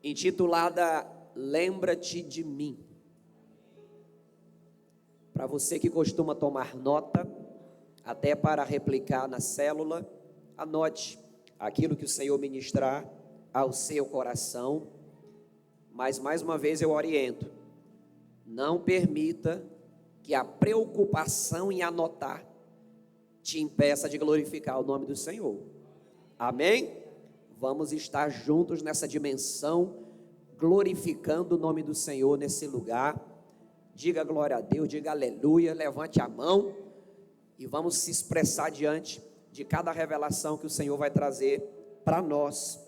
Intitulada Lembra-te de mim. Para você que costuma tomar nota, até para replicar na célula, anote aquilo que o Senhor ministrar ao seu coração. Mas mais uma vez eu oriento: não permita que a preocupação em anotar te impeça de glorificar o nome do Senhor. Amém? Vamos estar juntos nessa dimensão, glorificando o nome do Senhor nesse lugar. Diga glória a Deus, diga aleluia, levante a mão e vamos se expressar diante de cada revelação que o Senhor vai trazer para nós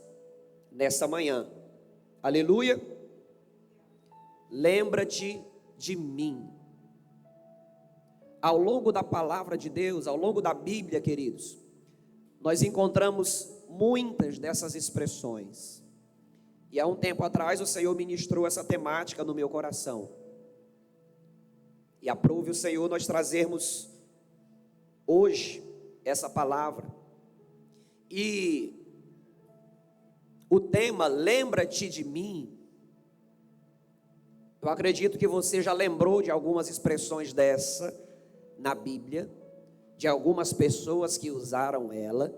nessa manhã. Aleluia. Lembra-te de mim. Ao longo da palavra de Deus, ao longo da Bíblia, queridos, nós encontramos muitas dessas expressões. E há um tempo atrás o Senhor ministrou essa temática no meu coração. E aprove o Senhor nós trazermos hoje essa palavra. E o tema, lembra-te de mim. Eu acredito que você já lembrou de algumas expressões dessa na Bíblia, de algumas pessoas que usaram ela.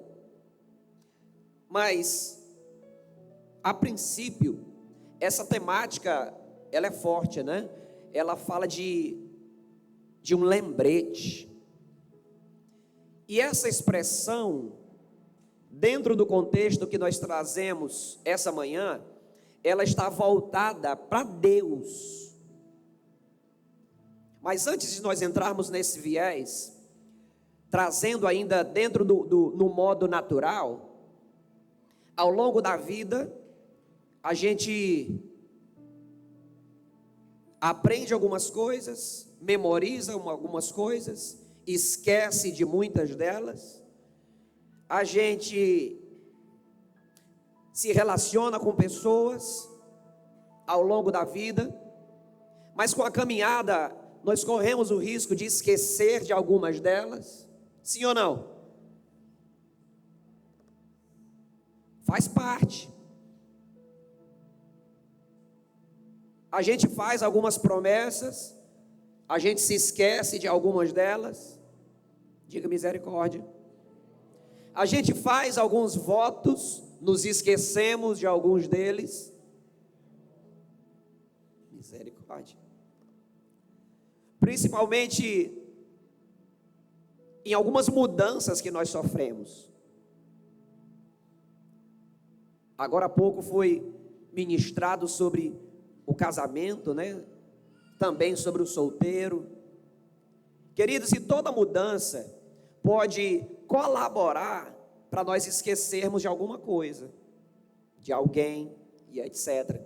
Mas, a princípio, essa temática, ela é forte, né? Ela fala de um lembrete. E essa expressão, dentro do contexto que nós trazemos essa manhã, ela está voltada para Deus. Mas antes de nós entrarmos nesse viés, trazendo ainda dentro no modo natural, ao longo da vida, a gente aprende algumas coisas, memoriza algumas coisas, esquece de muitas delas. A gente se relaciona com pessoas ao longo da vida, mas com a caminhada nós corremos o risco de esquecer de algumas delas. Sim ou não? Faz parte. A gente faz algumas promessas, a gente se esquece de algumas delas. Diga misericórdia. A gente faz alguns votos, nos esquecemos de alguns deles. Misericórdia. Principalmente em algumas mudanças que nós sofremos. Agora há pouco foi ministrado sobre o casamento, né? Também sobre o solteiro. Queridos, e toda mudança pode colaborar para nós esquecermos de alguma coisa, de alguém e etc.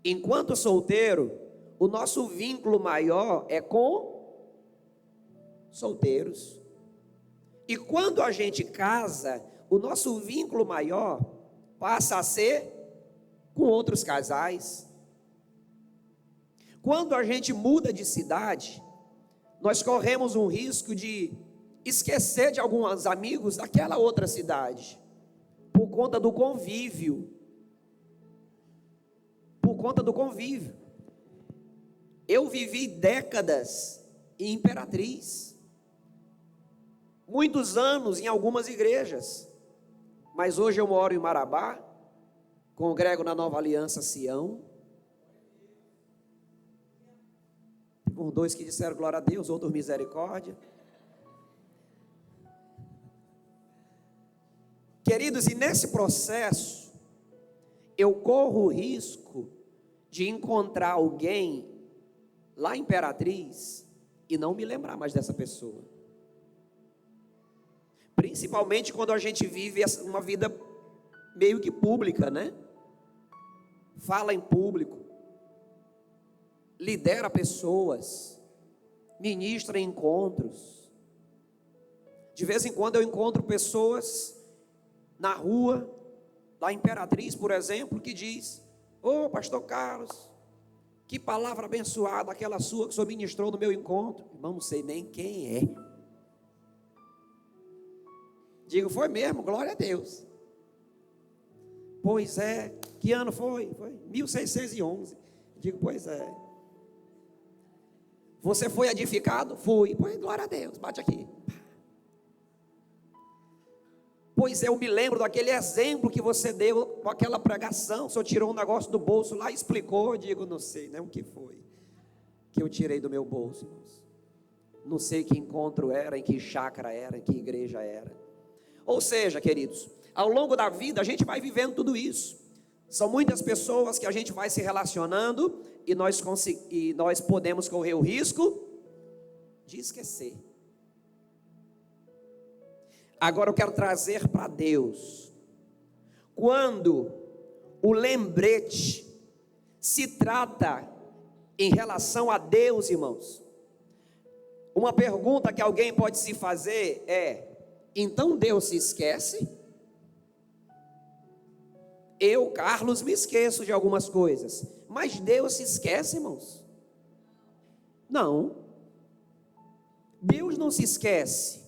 Enquanto solteiro, o nosso vínculo maior é com solteiros. E quando a gente casa, o nosso vínculo maior passa a ser com outros casais. Quando a gente muda de cidade, nós corremos um risco de esquecer de alguns amigos daquela outra cidade, por conta do convívio. Por conta do convívio. Eu vivi décadas em Imperatriz, muitos anos em algumas igrejas, mas hoje eu moro em Marabá, congrego na Nova Aliança Sião. Por dois que disseram glória a Deus, outros misericórdia. Queridos, e nesse processo, eu corro o risco de encontrar alguém lá em Imperatriz e não me lembrar mais dessa pessoa. Principalmente quando a gente vive uma vida meio que pública, né? Fala em público, lidera pessoas, ministra em encontros. De vez em quando eu encontro pessoas na rua, lá em Imperatriz, por exemplo, que diz: ô pastor Carlos, que palavra abençoada aquela sua que o senhor ministrou no meu encontro. Irmão, não sei nem quem é. Digo, foi mesmo, glória a Deus. Pois é. Que ano foi? Foi 1611. Digo, pois é. Você foi edificado? Fui. Pois, glória a Deus, bate aqui. Pois eu me lembro daquele exemplo que você deu com aquela pregação. O senhor tirou um negócio do bolso lá e explicou. Eu digo, não sei, né? O que foi que eu tirei do meu bolso, irmãos? Não sei que encontro era, em que chácara era, em que igreja era. Ou seja, queridos, ao longo da vida a gente vai vivendo tudo isso. São muitas pessoas que a gente vai se relacionando e nós podemos correr o risco de esquecer. Agora eu quero trazer para Deus. Quando o lembrete se trata em relação a Deus, irmãos, uma pergunta que alguém pode se fazer é: então Deus se esquece? Eu, Carlos, me esqueço de algumas coisas, mas Deus se esquece, irmãos? Não. Deus não se esquece.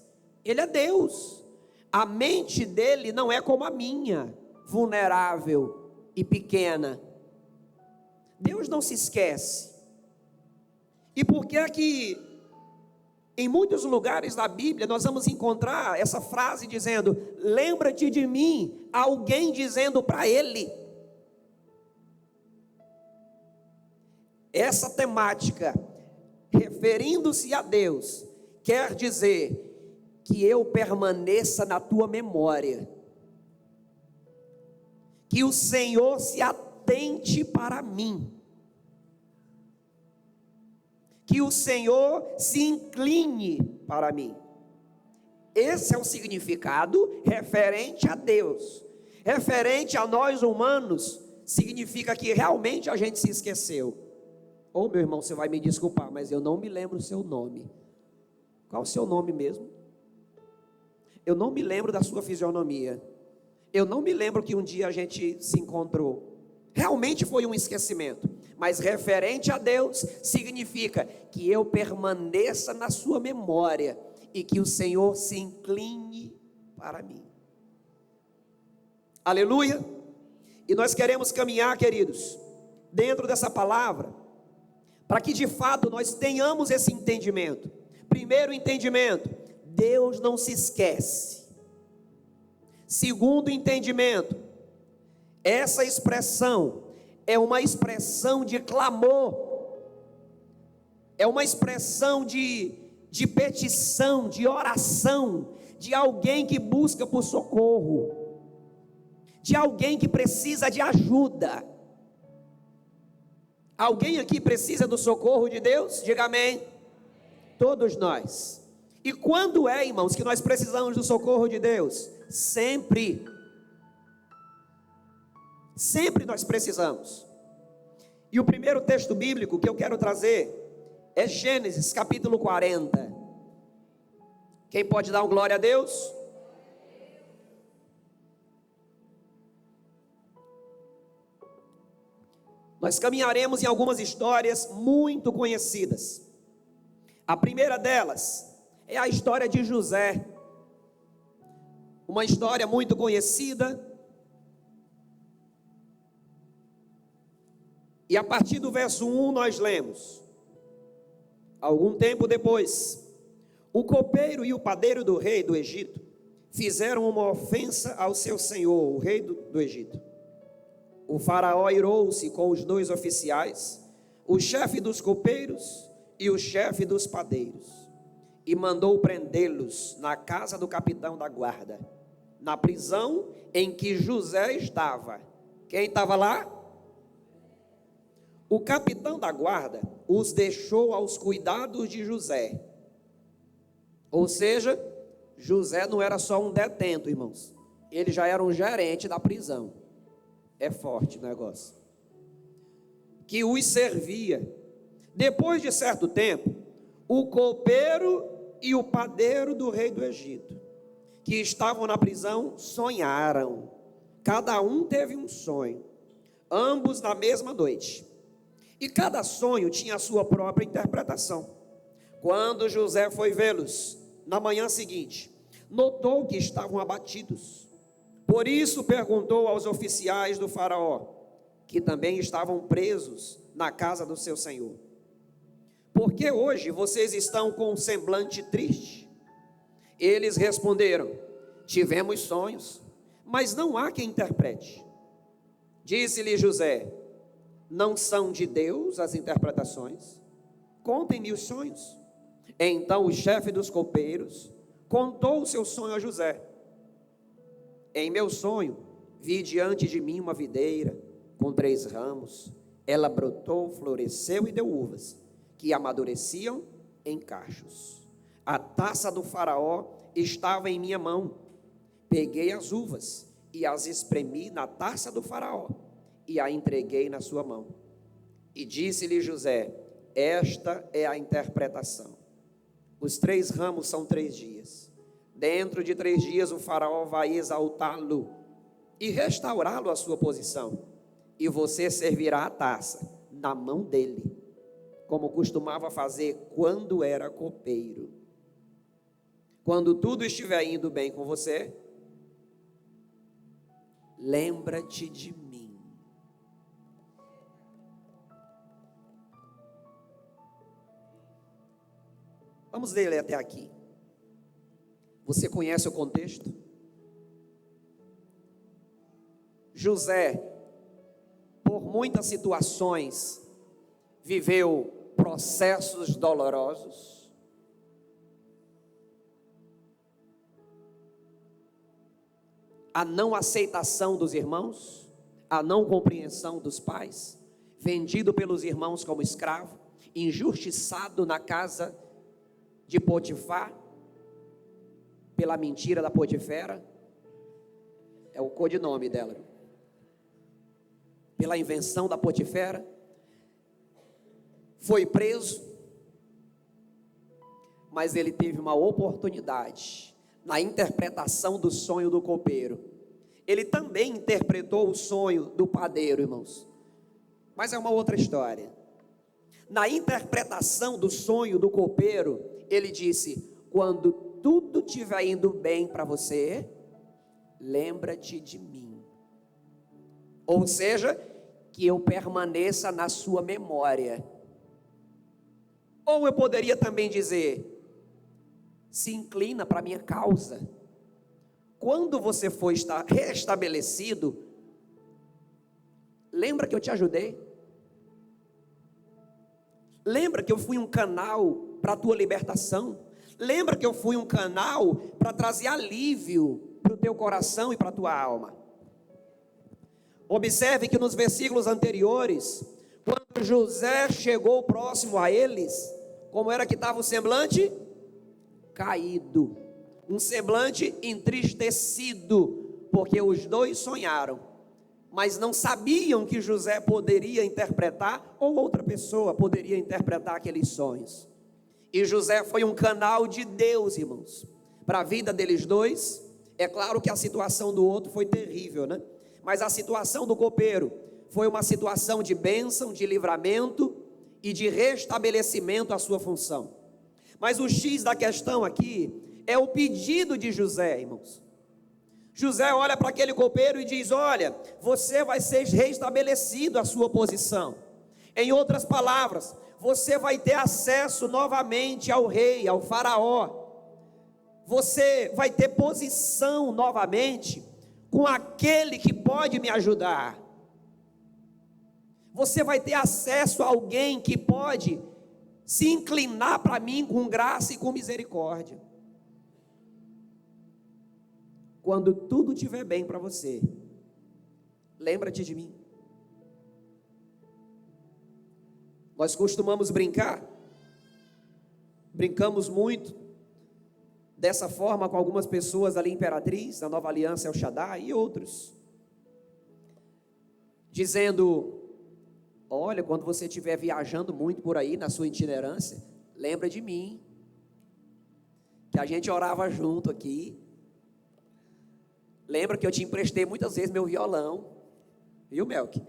Ele é Deus. A mente dele não é como a minha, vulnerável e pequena. Deus não se esquece. E por que é que em muitos lugares da Bíblia nós vamos encontrar essa frase dizendo: lembra-te de mim, alguém dizendo para ele? Essa temática, referindo-se a Deus, quer dizer que eu permaneça na tua memória, que o Senhor se atente para mim, que o Senhor se incline para mim. Esse é o significado referente a Deus. Referente a nós humanos, significa que realmente a gente se esqueceu. Ô meu irmão, você vai me desculpar, mas eu não me lembro o seu nome. Qual o seu nome mesmo? Eu não me lembro da sua fisionomia. Eu não me lembro que um dia a gente se encontrou. Realmente foi um esquecimento. Mas referente a Deus, significa que eu permaneça na sua memória e que o Senhor se incline para mim. Aleluia! E nós queremos caminhar, queridos, dentro dessa palavra, para que de fato nós tenhamos esse entendimento. Primeiro entendimento: Deus não se esquece. Segundo entendimento: essa expressão é uma expressão de clamor, é uma expressão de petição, de oração, de alguém que busca por socorro, de alguém que precisa de ajuda. Alguém aqui precisa do socorro de Deus? Diga amém. Todos nós. E quando é, irmãos, que nós precisamos do socorro de Deus? Sempre. Sempre nós precisamos. E o primeiro texto bíblico que eu quero trazer é Gênesis capítulo 40. Quem pode dar um glória a Deus? Nós caminharemos em algumas histórias muito conhecidas. A primeira delas é a história de José. Uma história muito conhecida. E a partir do verso 1 nós lemos: algum tempo depois, o copeiro e o padeiro do rei do Egito fizeram uma ofensa ao seu senhor, o rei do Egito. O faraó irou-se com os 2 oficiais, o chefe dos copeiros e o chefe dos padeiros, e mandou prendê-los na casa do capitão da guarda, na prisão em que José estava. Quem estava lá? O capitão da guarda os deixou aos cuidados de José. Ou seja, José não era só um detento, irmãos. Ele já era um gerente da prisão. É forte o negócio. Que os servia. Depois de certo tempo, o copeiro e o padeiro do rei do Egito, que estavam na prisão, sonharam. Cada um teve um sonho, ambos na mesma noite. E cada sonho tinha a sua própria interpretação. Quando José foi vê-los na manhã seguinte, notou que estavam abatidos, Por isso perguntou aos oficiais do faraó, que também estavam presos na casa do seu senhor: por que hoje vocês estão com um semblante triste? Eles responderam: tivemos sonhos, mas não há quem interprete. Disse-lhe José: não são de Deus as interpretações? Contem-me os sonhos. Então o chefe dos copeiros contou o seu sonho a José: em meu sonho, vi diante de mim uma videira com 3 ramos. Ela brotou, floresceu e deu uvas, que amadureciam em cachos. A taça do faraó estava em minha mão. Peguei as uvas e as espremi na taça do faraó e a entreguei na sua mão. E disse-lhe José: esta é a interpretação. Os 3 ramos são 3 dias. Dentro de 3 dias o faraó vai exaltá-lo e restaurá-lo à sua posição. E você servirá a taça na mão dele, como costumava fazer quando era copeiro. Quando tudo estiver indo bem com você, lembra-te de mim. Vamos ler até aqui. Você conhece o contexto? José, por muitas situações, viveu processos dolorosos. A não aceitação dos irmãos, a não compreensão dos pais, vendido pelos irmãos como escravo, injustiçado na casa de Potifar, pela mentira da Potifera, é o codinome dela, pela invenção da Potifera, foi preso, mas ele teve uma oportunidade na interpretação do sonho do copeiro. Ele também interpretou o sonho do padeiro, irmãos, mas é uma outra história. Na interpretação do sonho do copeiro, ele disse: quando tudo estiver indo bem para você, lembra-te de mim. Ou seja, que eu permaneça na sua memória. Ou eu poderia também dizer: se inclina para a minha causa. Quando você for estar restabelecido, lembra que eu te ajudei? Lembra que eu fui um canal para a tua libertação? Lembra que eu fui um canal para trazer alívio para o teu coração e para a tua alma? Observe que nos versículos anteriores, quando José chegou próximo a eles, como era que estava o semblante? Caído, um semblante entristecido, porque os dois sonharam, mas não sabiam que José poderia interpretar, ou outra pessoa poderia interpretar aqueles sonhos. E José foi um canal de Deus, irmãos, para a vida deles dois. É claro que a situação do outro foi terrível, né? Mas a situação do copeiro foi uma situação de bênção, de livramento e de restabelecimento à sua função. Mas o X da questão aqui é o pedido de José, irmãos. José olha para aquele copeiro e diz: olha, você vai ser restabelecido à sua posição. Em outras palavras, você vai ter acesso novamente ao rei, ao faraó. Você vai ter posição novamente com aquele que pode me ajudar. Você vai ter acesso a alguém que pode se inclinar para mim com graça e com misericórdia. Quando tudo estiver bem para você, lembra-te de mim. Nós costumamos brincamos muito dessa forma com algumas pessoas ali, Imperatriz, da Nova Aliança El Shaddai e outros, dizendo: olha, quando você estiver viajando muito por aí na sua itinerância, lembra de mim, que a gente orava junto aqui. Lembra que eu te emprestei muitas vezes meu violão, viu, Melk?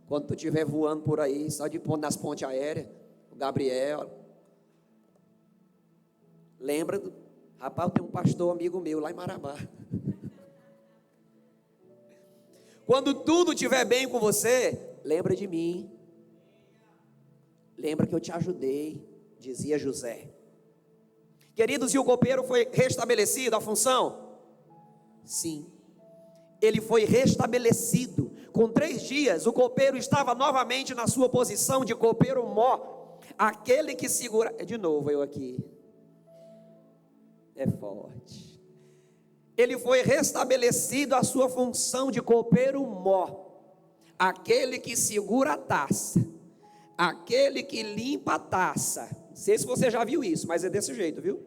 Quando tu estiver voando por aí, só de ponto nas pontes aéreas, o Gabriel. Lembra? Rapaz, tem um pastor amigo meu lá em Marabá. Quando tudo estiver bem com você, lembra de mim. Lembra que eu te ajudei, dizia José. Queridos, e o copeiro foi restabelecido a função? Sim, ele foi restabelecido. Com 3 dias, o copeiro estava novamente na sua posição de copeiro mó, aquele que segura. De novo eu aqui. É forte. Ele foi restabelecido a sua função de copeiro mó, aquele que segura a taça, aquele que limpa a taça. Não sei se você já viu isso, mas é desse jeito, viu?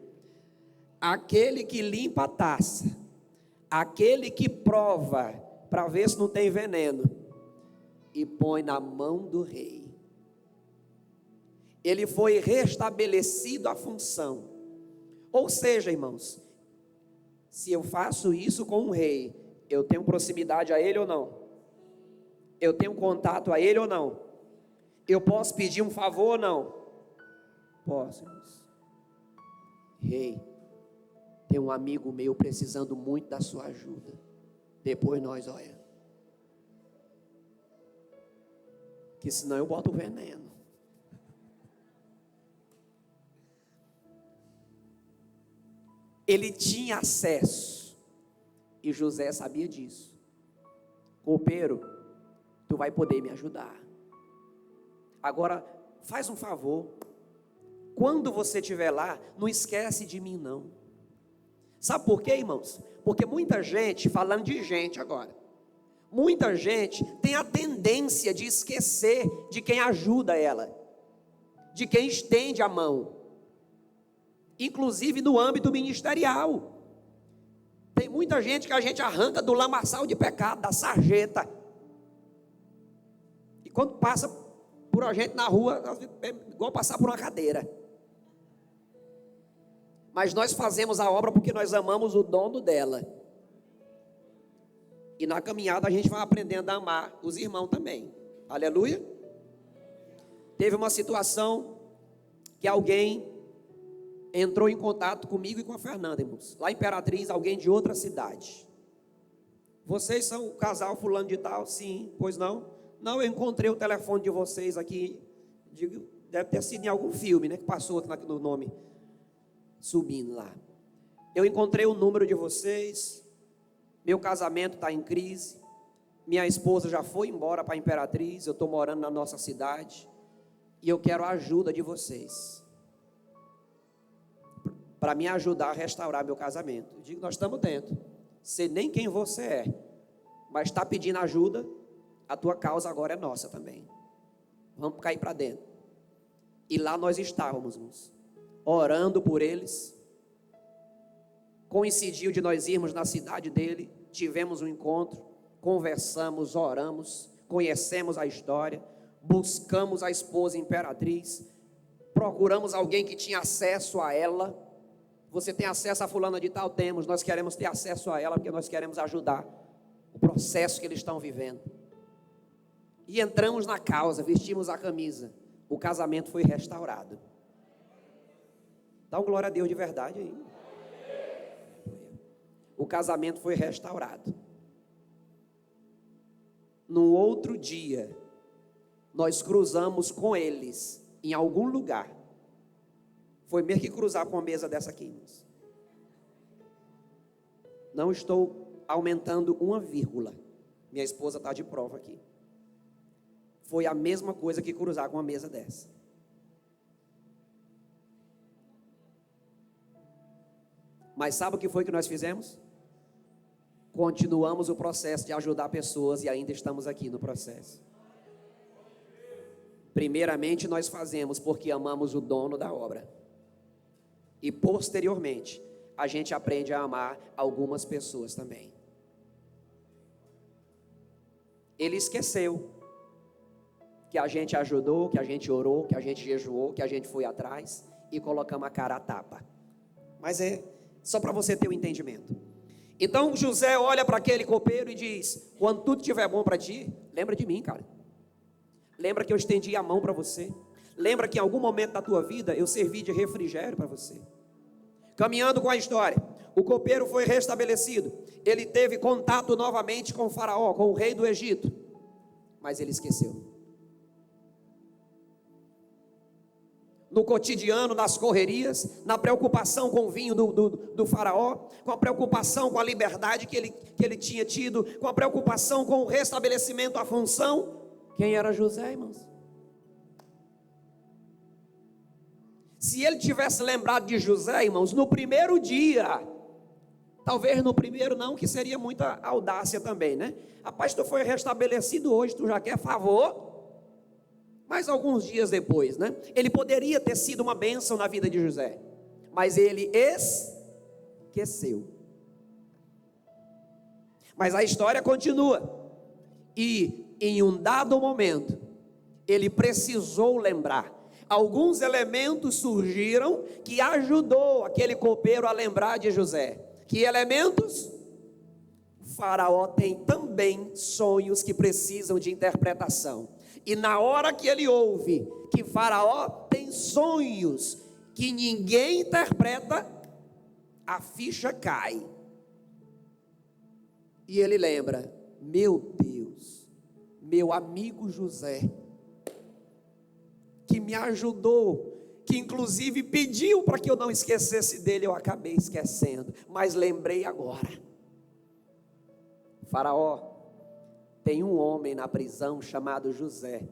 Aquele que limpa a taça, aquele que prova para ver se não tem veneno e põe na mão do rei. Ele foi restabelecido a função. Ou seja, irmãos, se eu faço isso com um rei, eu tenho proximidade a ele ou não? Eu tenho contato a ele ou não? Eu posso pedir um favor ou não? Posso, irmãos. Rei, tem um amigo meu precisando muito da sua ajuda. Depois nós, olha, que senão eu boto o veneno. Ele tinha acesso, e José sabia disso. Copeiro, tu vai poder me ajudar. Agora, faz um favor, quando você estiver lá, não esquece de mim não. Sabe por quê, irmãos? Porque muita gente, falando de gente agora, muita gente tem a tendência de esquecer de quem ajuda ela, de quem estende a mão, inclusive no âmbito ministerial. Tem muita gente que a gente arranca do lamaçal de pecado, da sarjeta, e quando passa por a gente na rua, é igual passar por uma cadeira. Mas nós fazemos a obra porque nós amamos o dono dela. E na caminhada a gente vai aprendendo a amar os irmãos também. Aleluia. Teve uma situação que alguém entrou em contato comigo e com a Fernanda, irmãos. Lá em Imperatriz, alguém de outra cidade. Vocês são o casal fulano de tal? Sim, pois não? Não, eu encontrei o telefone de vocês aqui. Digo, deve ter sido em algum filme, né? Que passou no nome subindo lá. Eu encontrei o número de vocês. Meu casamento está em crise. Minha esposa já foi embora para a Imperatriz. Eu estou morando na nossa cidade. E eu quero a ajuda de vocês para me ajudar a restaurar meu casamento. Eu digo, nós estamos dentro. Sei nem quem você é, mas está pedindo ajuda. A tua causa agora é nossa também. Vamos cair para dentro. E lá nós estávamos, irmãos, orando por eles. Coincidiu de nós irmos na cidade dele, tivemos um encontro, conversamos, oramos, conhecemos a história, buscamos a esposa imperatriz, procuramos alguém que tinha acesso a ela. Você tem acesso a fulana de tal? Temos. Nós queremos ter acesso a ela porque nós queremos ajudar o processo que eles estão vivendo. E entramos na causa, vestimos a camisa. O casamento foi restaurado. Dá um glória a Deus de verdade aí. O casamento foi restaurado. No outro dia, nós cruzamos com eles em algum lugar. Foi mesmo que cruzar com a mesa dessa aqui, irmãos. Não estou aumentando uma vírgula. Minha esposa está de prova aqui. Foi a mesma coisa que cruzar com uma mesa dessa. Mas sabe o que foi que nós fizemos? Continuamos o processo de ajudar pessoas e ainda estamos aqui no processo. Primeiramente nós fazemos porque amamos o dono da obra. E posteriormente a gente aprende a amar algumas pessoas também. Ele esqueceu que a gente ajudou, que a gente orou, que a gente jejuou, que a gente foi atrás e colocamos a cara a tapa. Mas é só para você ter um entendimento. Então José olha para aquele copeiro e diz: quando tudo estiver bom para ti, lembra de mim, cara. Lembra que eu estendi a mão para você. Lembra que em algum momento da tua vida eu servi de refrigério para você. Caminhando com a história, o copeiro foi restabelecido. Ele teve contato novamente com o faraó, com o rei do Egito, mas ele esqueceu. No cotidiano, nas correrias, na preocupação com o vinho do faraó, com a preocupação com a liberdade que ele tinha tido, com a preocupação com o restabelecimento da função. Quem era José, irmãos? Se ele tivesse lembrado de José, irmãos, no primeiro dia, talvez no primeiro não, que seria muita audácia também, né? Rapaz, tu foi restabelecido hoje, tu já quer favor? Mas alguns dias depois, né? Ele poderia ter sido uma bênção na vida de José, mas ele esqueceu. Mas a história continua, e em um dado momento, ele precisou lembrar. Alguns elementos surgiram que ajudou aquele copeiro a lembrar de José. Que elementos? O faraó tem também sonhos que precisam de interpretação. E na hora que ele ouve que faraó tem sonhos que ninguém interpreta, a ficha cai. E ele lembra: meu Deus, meu amigo José, que me ajudou, que inclusive pediu para que eu não esquecesse dele, eu acabei esquecendo, mas lembrei agora. Faraó, tem um homem na prisão chamado José,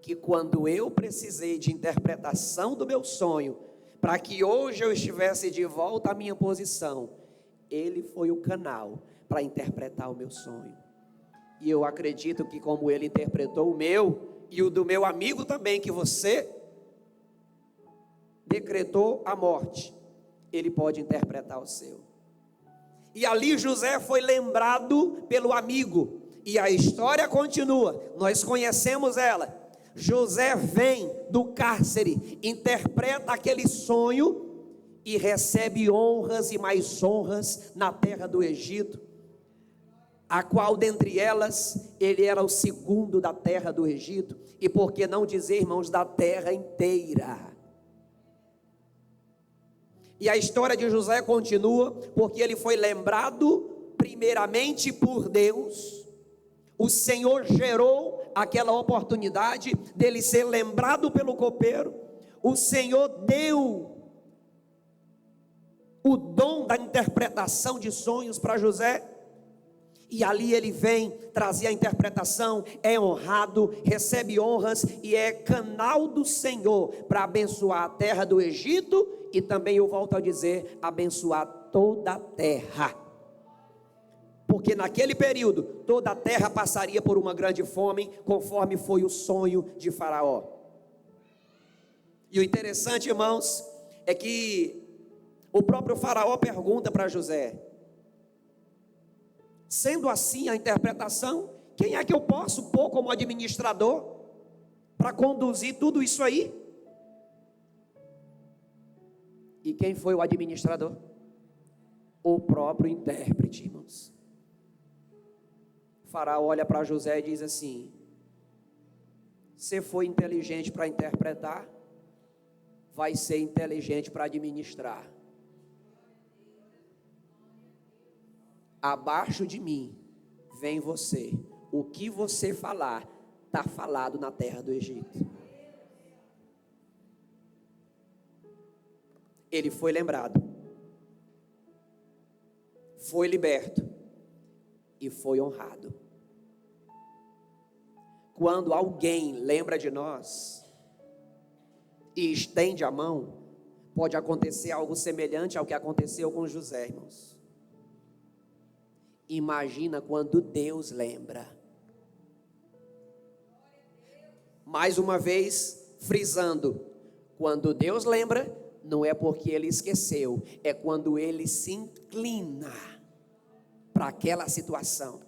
que quando eu precisei de interpretação do meu sonho, para que hoje eu estivesse de volta à minha posição, ele foi o canal para interpretar o meu sonho. E eu acredito que como ele interpretou o meu, e o do meu amigo também, que você decretou a morte, ele pode interpretar o seu. E ali José foi lembrado pelo amigo, e a história continua, nós conhecemos ela. José vem do cárcere, interpreta aquele sonho e recebe honras e mais honras na terra do Egito, a qual dentre elas ele era o segundo da terra do Egito, e por que não dizer, irmãos, da terra inteira. E a história de José continua, porque ele foi lembrado primeiramente por Deus. O Senhor gerou aquela oportunidade dele ser lembrado pelo copeiro. O Senhor deu o dom da interpretação de sonhos para José. E ali ele vem trazer a interpretação, é honrado, recebe honras e é canal do Senhor para abençoar a terra do Egito e também, eu volto a dizer, abençoar toda a terra. Porque naquele período, toda a terra passaria por uma grande fome, conforme foi o sonho de Faraó. E o interessante, irmãos, é que o próprio Faraó pergunta para José: sendo assim a interpretação, quem é que eu posso pôr como administrador para conduzir tudo isso aí? E quem foi o administrador? O próprio intérprete, irmãos. O faraó olha para José e diz assim: você foi inteligente para interpretar, vai ser inteligente para administrar. Abaixo de mim vem você, o que você falar, está falado na terra do Egito. Ele foi lembrado, foi liberto e foi honrado. Quando alguém lembra de nós e estende a mão, pode acontecer algo semelhante ao que aconteceu com José, irmãos. Imagina quando Deus lembra. Mais uma vez, frisando, quando Deus lembra, não é porque Ele esqueceu, é quando Ele se inclina para aquela situação.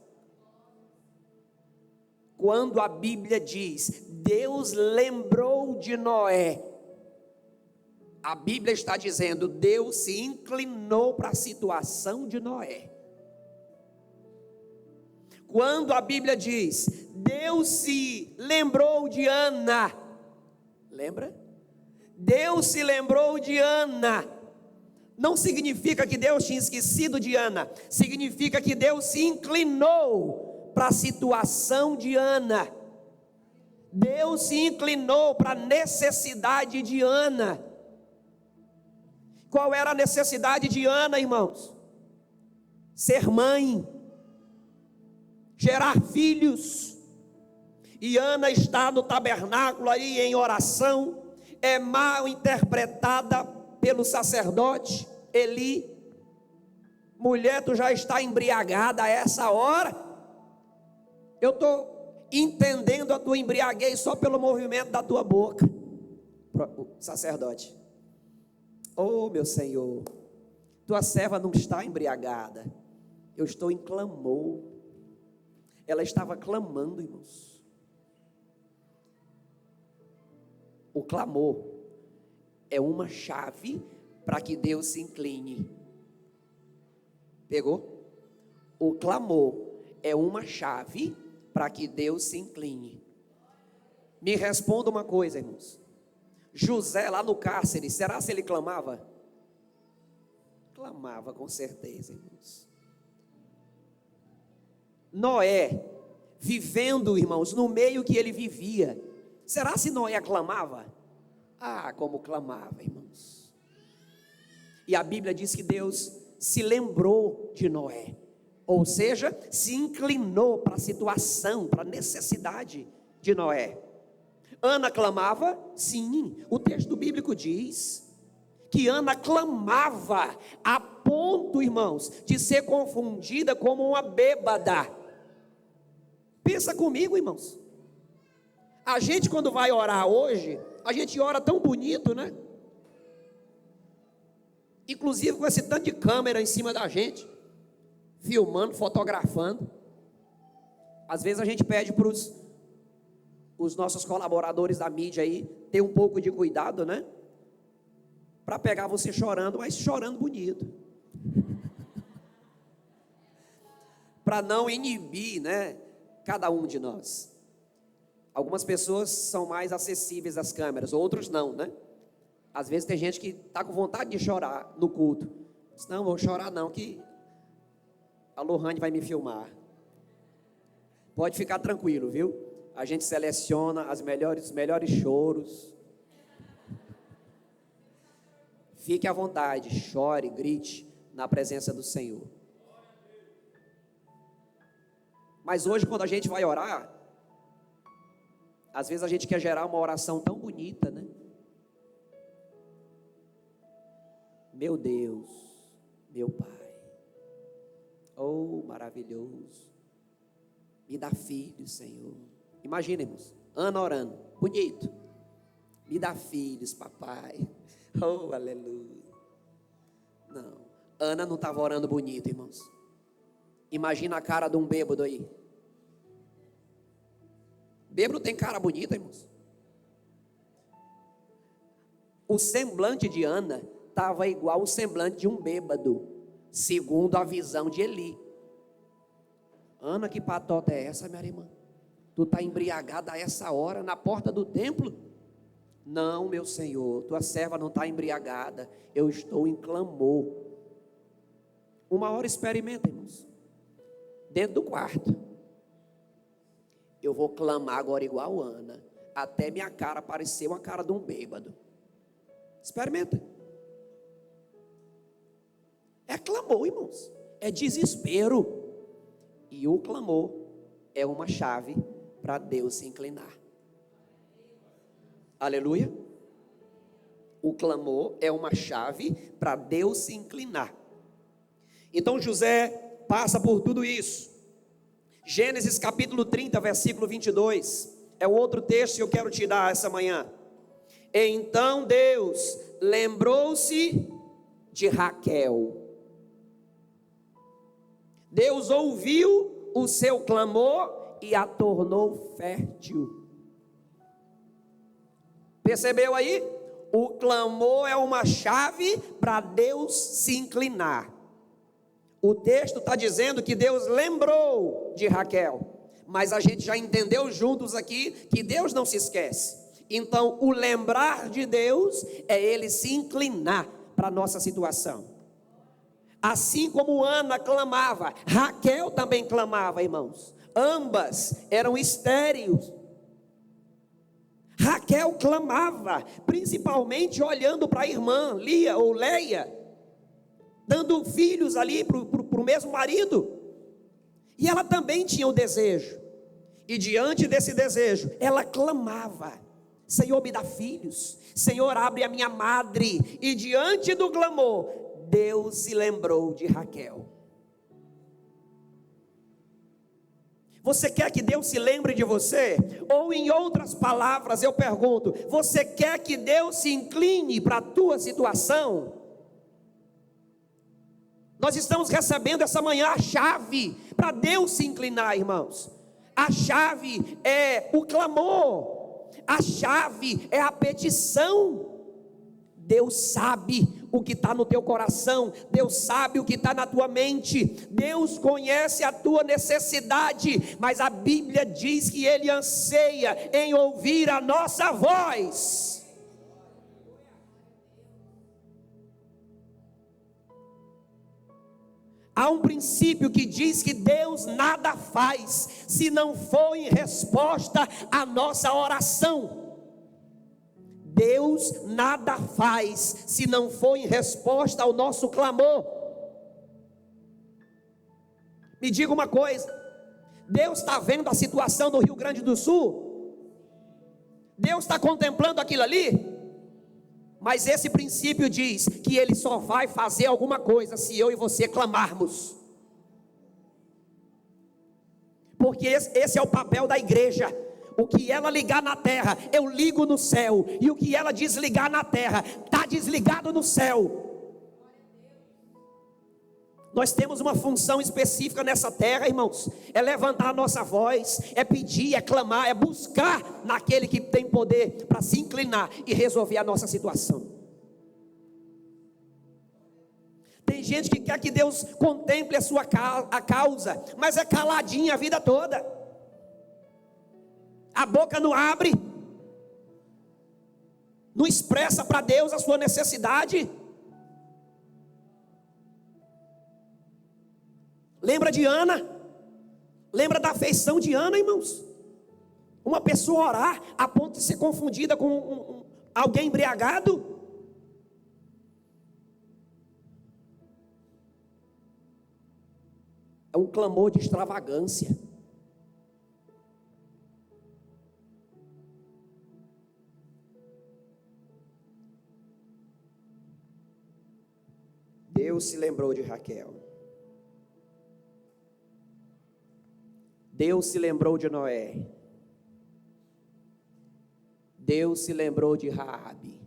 Quando a Bíblia diz, Deus lembrou de Noé, a Bíblia está dizendo, Deus se inclinou para a situação de Noé. Quando a Bíblia diz, Deus se lembrou de Ana, lembra? Deus se lembrou de Ana, não significa que Deus tinha esquecido de Ana, significa que Deus se inclinou para a situação de Ana. Deus se inclinou para a necessidade de Ana. Qual era a necessidade de Ana, irmãos? Ser mãe, gerar filhos. E Ana está no tabernáculo aí em oração, é mal interpretada pelo sacerdote Eli. Mulher, tu já está embriagada a essa hora? Eu estou entendendo a tua embriaguez só pelo movimento da tua boca. O sacerdote: oh meu Senhor, tua serva não está embriagada, eu estou em clamor. Ela estava clamando, irmãos. O clamor é uma chave para que Deus se incline. Pegou? O clamor é uma chave para que Deus se incline. Me responda uma coisa, irmãos. José lá no cárcere, será se ele clamava? Clamava com certeza, irmãos. Noé, vivendo, irmãos, no meio que ele vivia, será se Noé clamava? Ah, como clamava, irmãos. E a Bíblia diz que Deus se lembrou de Noé, ou seja, se inclinou para a situação, para a necessidade de Noé. Ana clamava? Sim, o texto bíblico diz que Ana clamava a ponto, irmãos, de ser confundida como uma bêbada. Pensa comigo, irmãos. A gente, quando vai orar hoje, a gente ora tão bonito, né? Inclusive com esse tanto de câmera em cima da gente, filmando, fotografando. Às vezes a gente pede para os nossos colaboradores da mídia aí ter um pouco de cuidado, né? Para pegar você chorando, mas chorando bonito. Para não inibir, né, cada um de nós. Algumas pessoas são mais acessíveis às câmeras, outros não, né? Às vezes tem gente que está com vontade de chorar no culto. Diz: não, vou chorar não, que a Lohane vai me filmar. Pode ficar tranquilo, viu? A gente seleciona os melhores choros. Fique à vontade, chore, grite na presença do Senhor. Mas hoje, quando a gente vai orar, às vezes a gente quer gerar uma oração tão bonita, né? Meu Deus, meu Pai, oh maravilhoso, me dá filhos, Senhor. Imaginemos, Ana orando, bonito, me dá filhos, papai, oh aleluia. Não, Ana não estava orando bonito, irmãos. Imagina a cara de um bêbado aí. Bêbado tem cara bonita, irmãos. O semblante de Ana estava igual o semblante de um bêbado, segundo a visão de Eli. Ana, que patota é essa, minha irmã? Tu está embriagada a essa hora na porta do templo? Não, meu Senhor, tua serva não está embriagada, eu estou em clamor. Uma hora experimenta, irmãos, dentro do quarto. Eu vou clamar agora igual Ana, até minha cara parecer uma cara de um bêbado. Experimenta. É clamor, irmãos, é desespero. E o clamor é uma chave para Deus se inclinar. Aleluia. O clamor é uma chave para Deus se inclinar. Então José passa por tudo isso. Gênesis capítulo 30, versículo 22, é o outro texto que eu quero te dar essa manhã. Então Deus lembrou-se de Raquel. Deus ouviu o seu clamor e a tornou fértil. Percebeu aí? O clamor é uma chave para Deus se inclinar. O texto está dizendo que Deus lembrou de Raquel, mas a gente já entendeu juntos aqui que Deus não se esquece. Então o lembrar de Deus é Ele se inclinar para a nossa situação. Assim como Ana clamava, Raquel também clamava, irmãos. Ambas eram estéreis. Raquel clamava, principalmente olhando para a irmã Lia ou Leia, dando filhos ali para o mesmo marido. E ela também tinha o desejo. E diante desse desejo, ela clamava: Senhor, me dá filhos. Senhor, abre a minha madre. E diante do clamor, Deus se lembrou de Raquel. Você quer que Deus se lembre de você? Ou em outras palavras eu pergunto, você quer que Deus se incline para a tua situação? Nós estamos recebendo essa manhã a chave para Deus se inclinar, irmãos. A chave é o clamor, a chave é a petição. Deus sabe o que está no teu coração, Deus sabe o que está na tua mente, Deus conhece a tua necessidade, mas a Bíblia diz que Ele anseia em ouvir a nossa voz. Há um princípio que diz que Deus nada faz se não for em resposta à nossa oração. Deus nada faz se não for em resposta ao nosso clamor. Me diga uma coisa: Deus está vendo a situação do Rio Grande do Sul? Deus está contemplando aquilo ali? Mas esse princípio diz que Ele só vai fazer alguma coisa se eu e você clamarmos. Porque esse é o papel da igreja. O que ela ligar na terra, eu ligo no céu. E o que ela desligar na terra, está desligado no céu. Nós temos uma função específica nessa terra, irmãos. É levantar a nossa voz, é pedir, é clamar, é buscar naquele que tem poder para se inclinar e resolver a nossa situação. Tem gente que quer que Deus contemple a causa, mas é caladinha a vida toda. A boca não abre, não expressa para Deus a sua necessidade. Lembra de Ana? Lembra da afeição de Ana, irmãos? Uma pessoa orar a ponto de ser confundida com alguém embriagado. É um clamor de extravagância. Deus se lembrou de Raquel. Deus se lembrou de Noé. Deus se lembrou de Raabe.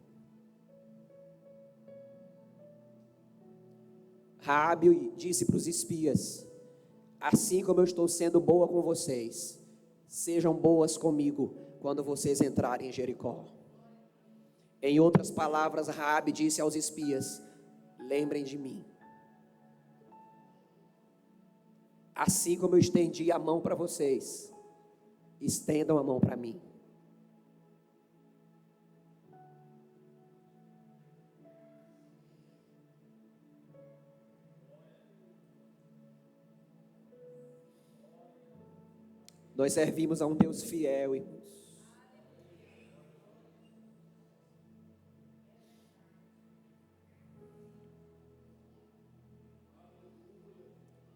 Raabe disse para os espias: assim como eu estou sendo boa com vocês, sejam boas comigo quando vocês entrarem em Jericó. Em outras palavras, Raabe disse aos espias: lembrem de mim. Assim como eu estendi a mão para vocês, estendam a mão para mim. Nós servimos a um Deus fiel, irmãos.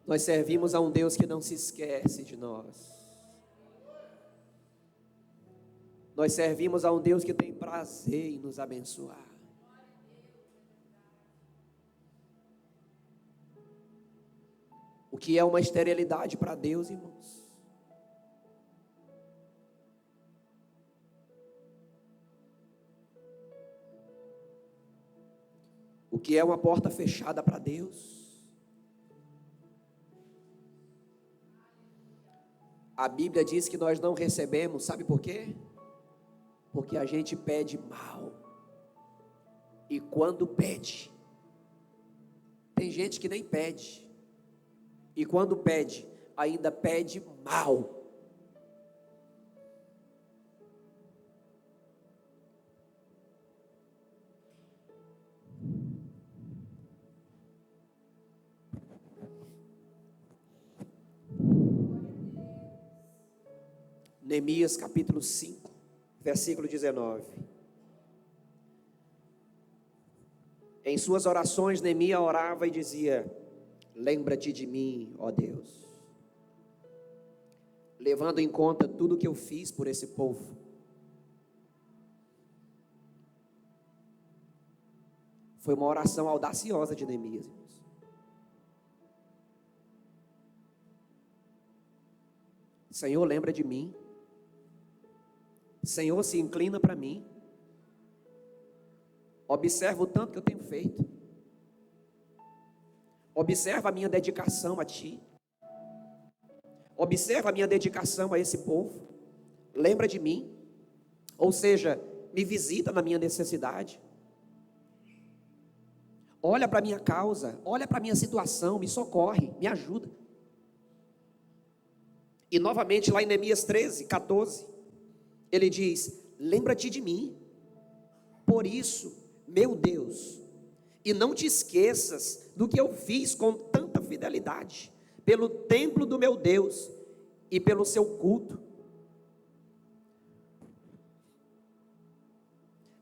Nós servimos a um Deus que não se esquece de nós. Nós servimos a um Deus que tem prazer em nos abençoar. O que é uma esterilidade para Deus, irmãos? O que é uma porta fechada para Deus? A Bíblia diz que nós não recebemos, sabe por quê? Porque a gente pede mal. E quando pede, tem gente que nem pede. E quando pede, ainda pede mal. Neemias capítulo 5, versículo 19. Em suas orações, Neemias orava e dizia: lembra-te de mim, ó Deus, levando em conta tudo que eu fiz por esse povo. Foi uma oração audaciosa de Neemias, irmãos. Senhor, lembra de mim. Senhor, se inclina para mim. Observa o tanto que eu tenho feito. Observa a minha dedicação a Ti. Observa a minha dedicação a esse povo. Lembra de mim. Ou seja, me visita na minha necessidade. Olha para a minha causa, olha para a minha situação, me socorre, me ajuda. E novamente lá em Neemias 13, 14, ele diz: lembra-te de mim, por isso, meu Deus, e não te esqueças do que eu fiz com tanta fidelidade, pelo templo do meu Deus e pelo seu culto.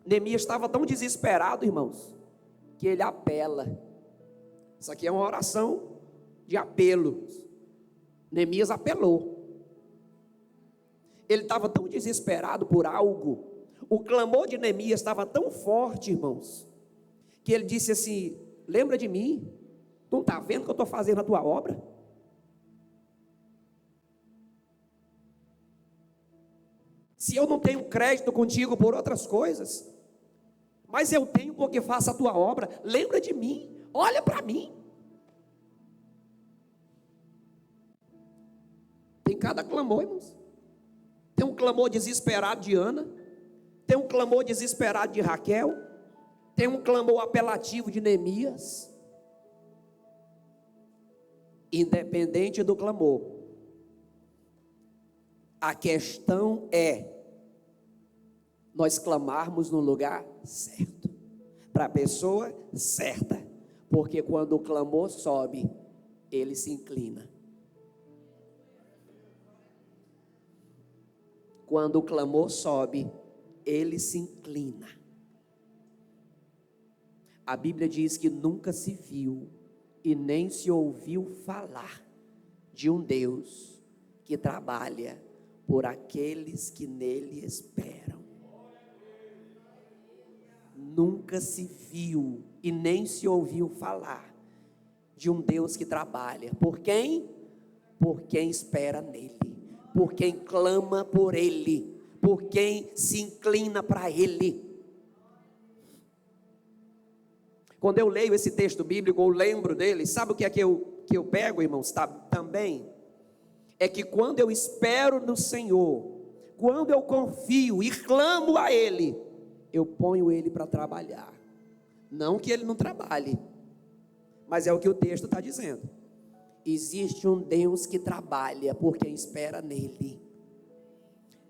Neemias estava tão desesperado, irmãos, que ele apela. Isso aqui é uma oração de apelo. Neemias apelou. Ele estava tão desesperado por algo. O clamor de Neemias estava tão forte, irmãos, que ele disse assim: lembra de mim. Tu não está vendo que eu estou fazendo a tua obra? Se eu não tenho crédito contigo por outras coisas, mas eu tenho porque faço a tua obra, lembra de mim, olha para mim. Tem cada clamor, irmãos. Tem um clamor desesperado de Ana, tem um clamor desesperado de Raquel, tem um clamor apelativo de Neemias. Independente do clamor, a questão é nós clamarmos no lugar certo, para a pessoa certa, porque quando o clamor sobe, ele se inclina. Quando o clamor sobe, ele se inclina. A Bíblia diz que nunca se viu e nem se ouviu falar de um Deus que trabalha por aqueles que nele esperam. Nunca se viu e nem se ouviu falar de um Deus que trabalha por quem? Por quem espera nele, por quem clama por ele, por quem se inclina para ele. Quando eu leio esse texto bíblico, eu lembro dele, sabe o que é que eu pego, irmãos, também? É que quando eu espero no Senhor, quando eu confio e clamo a Ele, eu ponho Ele para trabalhar. Não que Ele não trabalhe, mas é o que o texto está dizendo. Existe um Deus que trabalha por quem espera nele.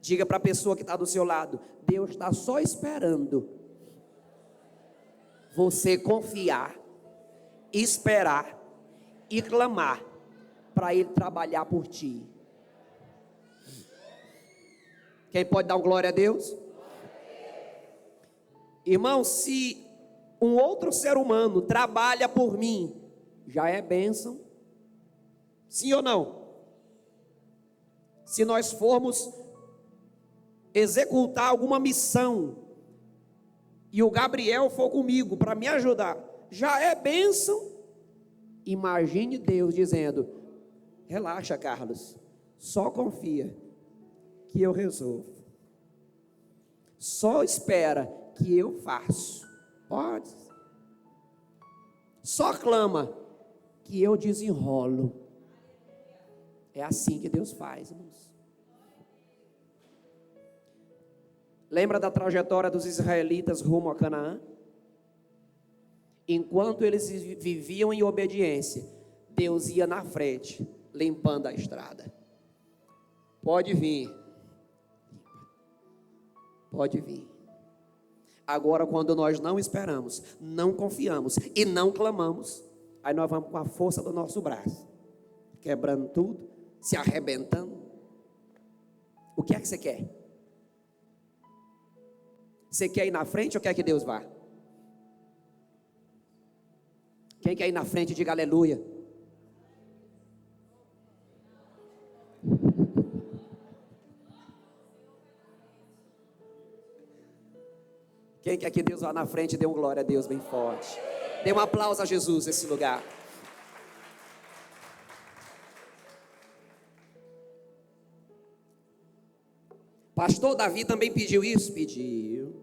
Diga para a pessoa que está do seu lado: Deus está só esperando você confiar, esperar e clamar para Ele trabalhar por ti. Quem pode dar um glória a Deus? Irmão, se um outro ser humano trabalha por mim, já é bênção? Sim ou não? Se nós formos executar alguma missão e o Gabriel for comigo para me ajudar, já é bênção? Imagine Deus dizendo: relaxa, Carlos, só confia que eu resolvo, só espera que eu faço, pode, só clama que eu desenrolo. É assim que Deus faz, irmãos. Lembra da trajetória dos israelitas rumo a Canaã? Enquanto eles viviam em obediência, Deus ia na frente, limpando a estrada. Pode vir. Pode vir. Agora, quando nós não esperamos, não confiamos e não clamamos, aí nós vamos com a força do nosso braço, quebrando tudo, se arrebentando. O que é que você quer? Você quer ir na frente ou quer que Deus vá? Quem quer ir na frente, diga aleluia. Quem quer que Deus vá na frente, dê um glória a Deus bem forte. Dê um aplauso a Jesus nesse lugar. Pastor Davi também pediu isso? Pediu.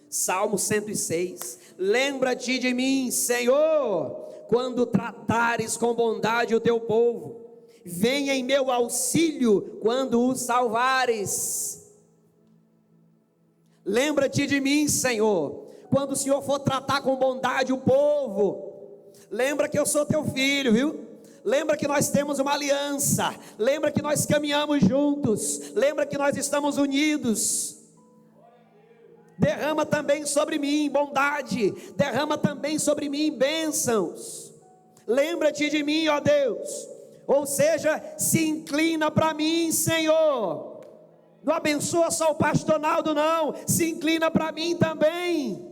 Salmo 106. Lembra-te de mim, Senhor, quando tratares com bondade o teu povo. Venha em meu auxílio quando o salvares. Lembra-te de mim, Senhor, quando o Senhor for tratar com bondade o povo. Lembra que eu sou teu filho, viu? Lembra que nós temos uma aliança. Lembra que nós caminhamos juntos. Lembra que nós estamos unidos. Derrama também sobre mim bondade. Derrama também sobre mim bênçãos. Lembra-te de mim, ó Deus. Ou seja, se inclina para mim, Senhor. Não abençoa só o pastor Naldo, não. Se inclina para mim também.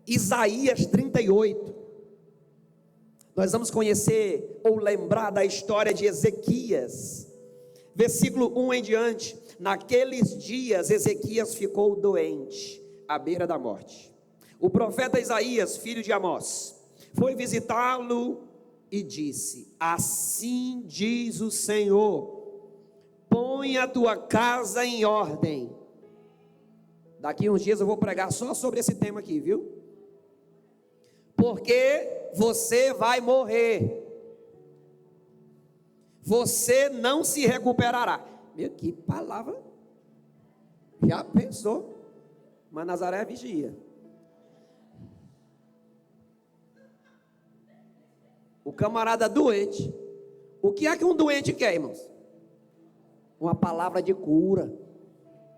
Isaías 38. Nós vamos conhecer ou lembrar da história de Ezequias. Versículo 1 em diante. Naqueles dias Ezequias ficou doente, à beira da morte. O profeta Isaías, filho de Amós, foi visitá-lo e disse: assim diz o Senhor, põe a tua casa em ordem. Daqui uns dias eu vou pregar só sobre esse tema aqui, viu? Porque você vai morrer, você não se recuperará. Meu, que palavra! Já pensou? Mas Nazaré vigia. O camarada doente. O que é que um doente quer, irmãos? Uma palavra de cura.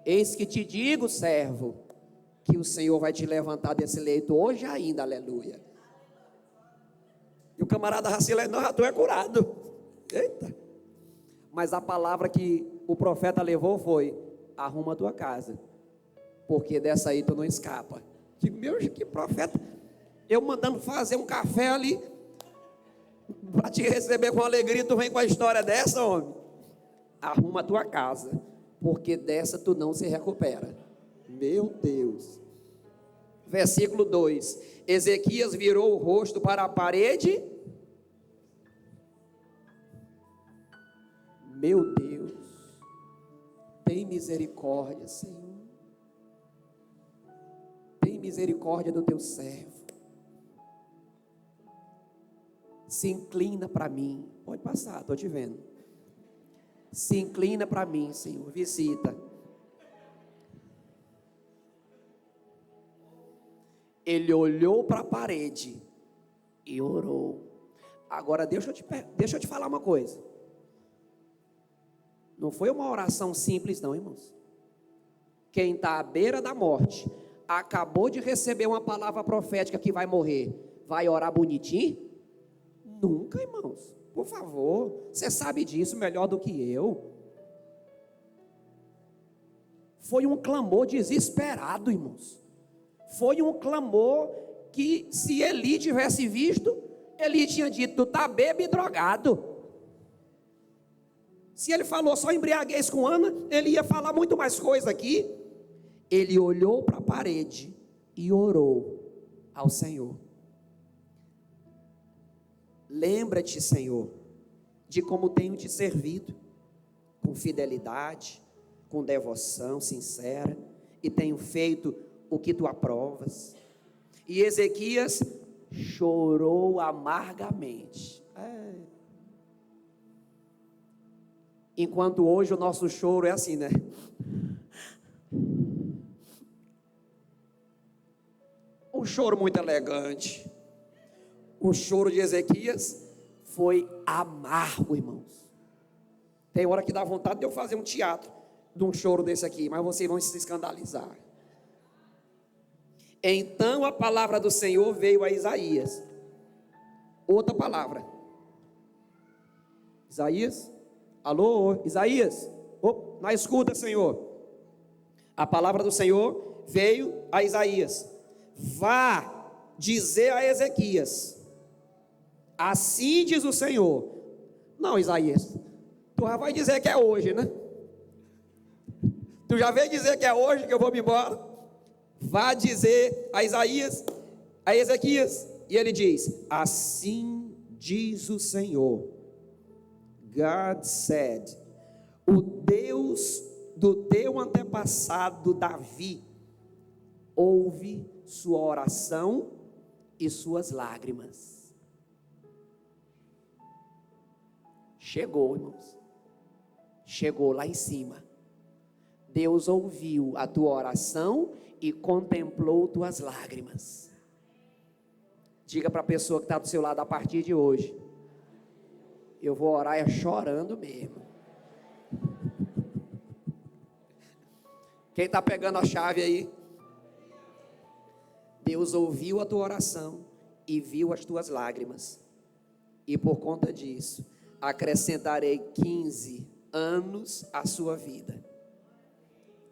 Eis que te digo, servo, que o Senhor vai te levantar desse leito hoje ainda, aleluia. E o camarada Racilé, não, tu é curado. Eita. Mas a palavra que o profeta levou foi: arruma a tua casa, porque dessa aí tu não escapa. Digo, meu, que profeta. Eu mandando fazer um café ali para te receber com alegria, tu vem com a história dessa, homem. Arruma a tua casa, porque dessa tu não se recupera. Meu Deus. Versículo 2. Ezequias virou o rosto para a parede. Meu Deus, tem misericórdia, Senhor. Tem misericórdia do teu servo. Se inclina para mim. Pode passar, estou te vendo. Se inclina para mim, Senhor. Visita. Ele olhou para a parede e orou. Agora deixa eu te falar uma coisa. Não foi uma oração simples não, irmãos. Quem está à beira da morte, acabou de receber uma palavra profética que vai morrer, vai orar bonitinho? Nunca, irmãos. Por favor, você sabe disso melhor do que eu. Foi um clamor desesperado, irmãos. Foi um clamor que, se Eli tivesse visto, Eli tinha dito: tu está bêbado e drogado. Se ele falou só embriaguez com Ana, ele ia falar muito mais coisa aqui. Ele olhou para a parede e orou ao Senhor. Lembra-te, Senhor, de como tenho te servido, com fidelidade, com devoção sincera, e tenho feito o que tu aprovas. E Ezequias chorou amargamente. Enquanto hoje o nosso choro é assim, né? Um choro muito elegante. O choro de Ezequias foi amargo, irmãos. Tem hora que dá vontade de eu fazer um teatro de um choro desse aqui, mas vocês vão se escandalizar. Então a palavra do Senhor veio a Isaías. outra palavra. Isaías, alô, Isaías, na escuta, Senhor. A palavra do Senhor veio a Isaías: vá dizer a Ezequias, assim diz o Senhor. Não, Isaías, tu já vai dizer que é hoje, né? Tu já veio dizer que é hoje que eu vou me embora. Vá dizer a Isaías, a Ezequias, e ele diz: assim diz o Senhor. God said, o Deus do teu antepassado Davi ouve sua oração e suas lágrimas. Chegou, irmãos. Chegou lá em cima. Deus ouviu a tua oração e contemplou tuas lágrimas. Diga para a pessoa que está do seu lado: a partir de hoje, eu vou orar chorando mesmo. Quem está pegando a chave aí? Deus ouviu a tua oração e viu as tuas lágrimas. E por conta disso, acrescentarei 15 anos à sua vida.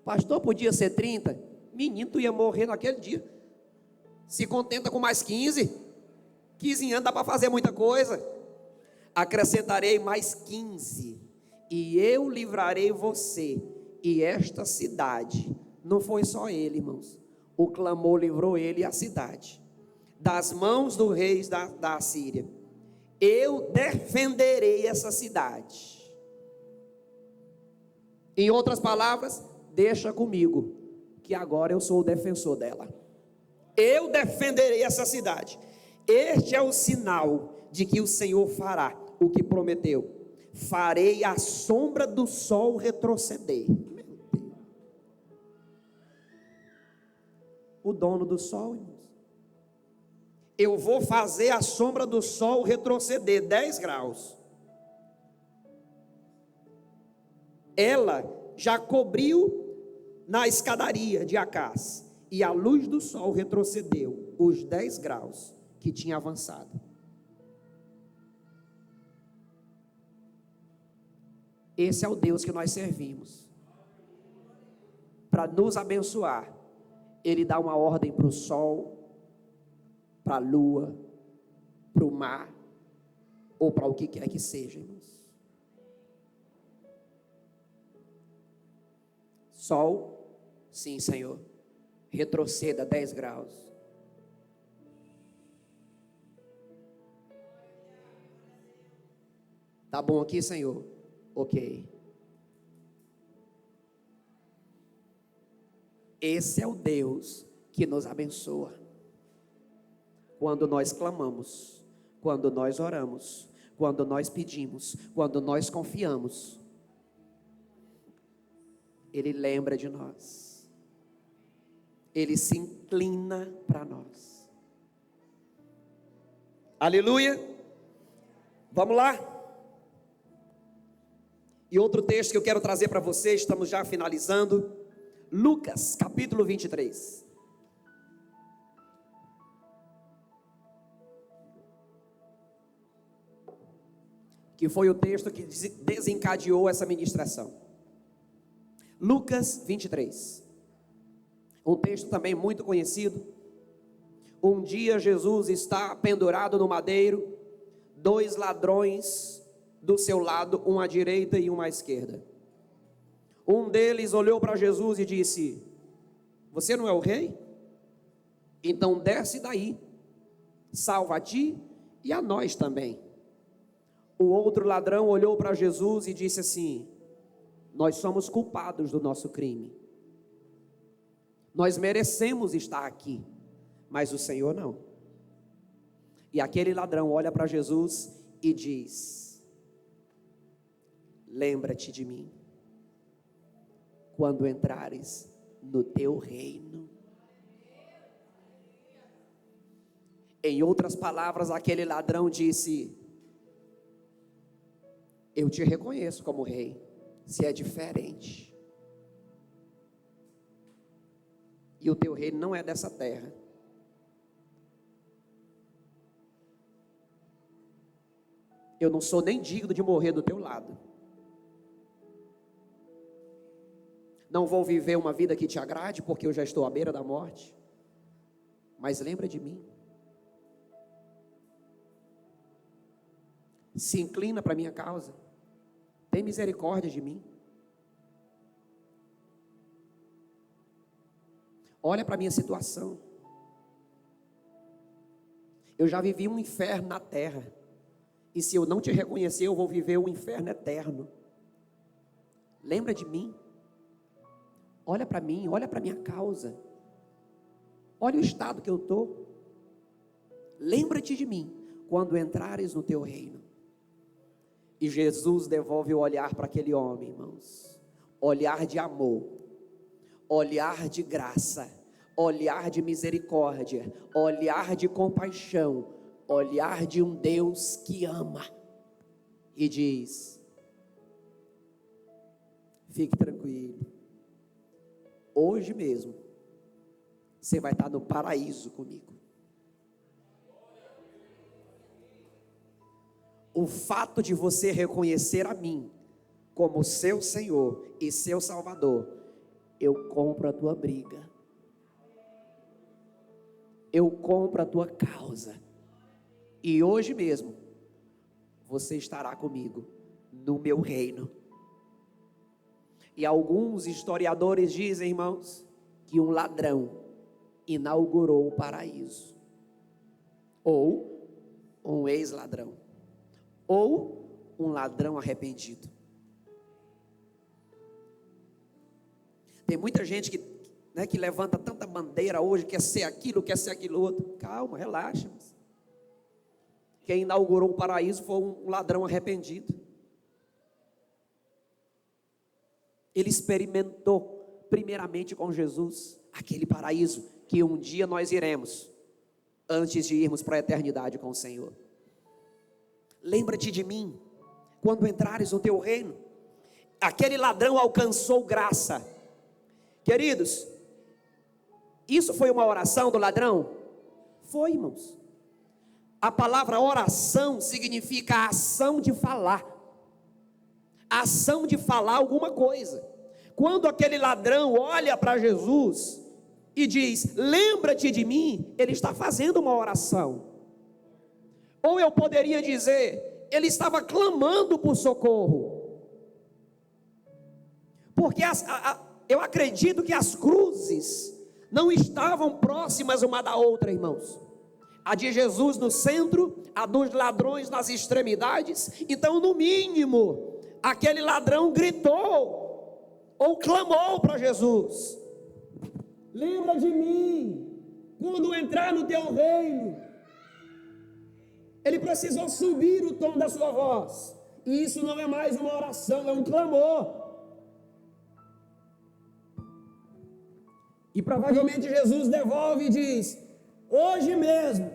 Pastor, podia ser 30? Menino, tu ia morrer naquele dia. Se contenta com mais 15? 15 anos dá para fazer muita coisa. Acrescentarei mais 15, e eu livrarei você e esta cidade. Não foi só ele, irmãos. O clamor livrou ele e a cidade das mãos do rei da Assíria. Eu defenderei essa cidade. Em outras palavras, deixa comigo, que agora eu sou o defensor dela. Eu defenderei essa cidade. Este é o sinal de que o Senhor fará o que prometeu. Farei a sombra do sol retroceder. Meu Deus. O dono do sol, irmãos. Eu vou fazer a sombra do sol retroceder 10 graus. Ela já cobriu na escadaria de Acás, e a luz do sol retrocedeu os 10 graus que tinha avançado. Esse é o Deus que nós servimos. Para nos abençoar, Ele dá uma ordem para o sol, para a lua, para o mar, ou para o que quer que seja, irmãos. Sol, sim, Senhor, retroceda 10 graus. Tá bom aqui, Senhor? Ok. Esse é o Deus que nos abençoa. Quando nós clamamos, quando nós oramos, quando nós pedimos, quando nós confiamos, Ele lembra de nós. Ele se inclina para nós. Aleluia. Vamos lá. E outro texto que eu quero trazer para vocês, estamos já finalizando, Lucas, capítulo 23. Que foi o texto que desencadeou essa ministração. Lucas 23. Um texto também muito conhecido. Um dia Jesus está pendurado no madeiro, 2 ladrões do seu lado, um à direita e um à esquerda. Um deles olhou para Jesus e disse: você não é o rei? Então desce daí, salva a ti e a nós também. O outro ladrão olhou para Jesus e disse assim: nós somos culpados do nosso crime. Nós merecemos estar aqui, mas o Senhor não. E aquele ladrão olha para Jesus e diz: lembra-te de mim quando entrares no teu reino. Em outras palavras, aquele ladrão disse: eu te reconheço como rei, se é diferente. E o teu reino não é dessa terra. eu não sou nem digno de morrer do teu lado. Não vou viver uma vida que te agrade, porque eu já estou à beira da morte. Mas lembra de mim. Se inclina para a minha causa. Tem misericórdia de mim. Olha para a minha situação. Eu já vivi um inferno na terra. E se eu não te reconhecer, eu vou viver um inferno eterno. Lembra de mim. Olha para mim, olha para a minha causa. Olha o estado que eu estou. Lembra-te de mim quando entrares no teu reino. E Jesus devolve o olhar para aquele homem, irmãos. Olhar de amor, olhar de graça, olhar de misericórdia, olhar de compaixão, olhar de um Deus que ama. E diz: fique tranquilo, hoje mesmo você vai estar no paraíso comigo. O fato de você reconhecer a mim como seu Senhor e seu Salvador, eu compro a tua briga, eu compro a tua causa, e hoje mesmo você estará comigo no meu reino. E alguns historiadores dizem, irmãos, que um ladrão inaugurou o paraíso, ou um ex-ladrão, ou um ladrão arrependido. Tem muita gente que levanta tanta bandeira hoje, quer ser aquilo outro. Calma, relaxa. Quem inaugurou o paraíso foi um ladrão arrependido. Ele experimentou primeiramente com Jesus aquele paraíso que um dia nós iremos, antes de irmos para a eternidade com o Senhor. Lembra-te de mim quando entrares no teu reino. Aquele ladrão alcançou graça. Queridos, isso foi uma oração do ladrão? Foi, irmãos. A palavra oração significa a ação de falar. A ação de falar alguma coisa. Quando aquele ladrão olha para Jesus e diz: lembra-te de mim, ele está fazendo uma oração. Ou eu poderia dizer, ele estava clamando por socorro. Porque eu acredito que as cruzes não estavam próximas uma da outra, irmãos. A de Jesus no centro, a dos ladrões nas extremidades. Então, no mínimo, aquele ladrão gritou ou clamou para Jesus: lembra de mim quando entrar no teu reino. Ele precisou subir o tom da sua voz. E isso não é mais uma oração, é um clamor. E provavelmente Jesus devolve e diz: hoje mesmo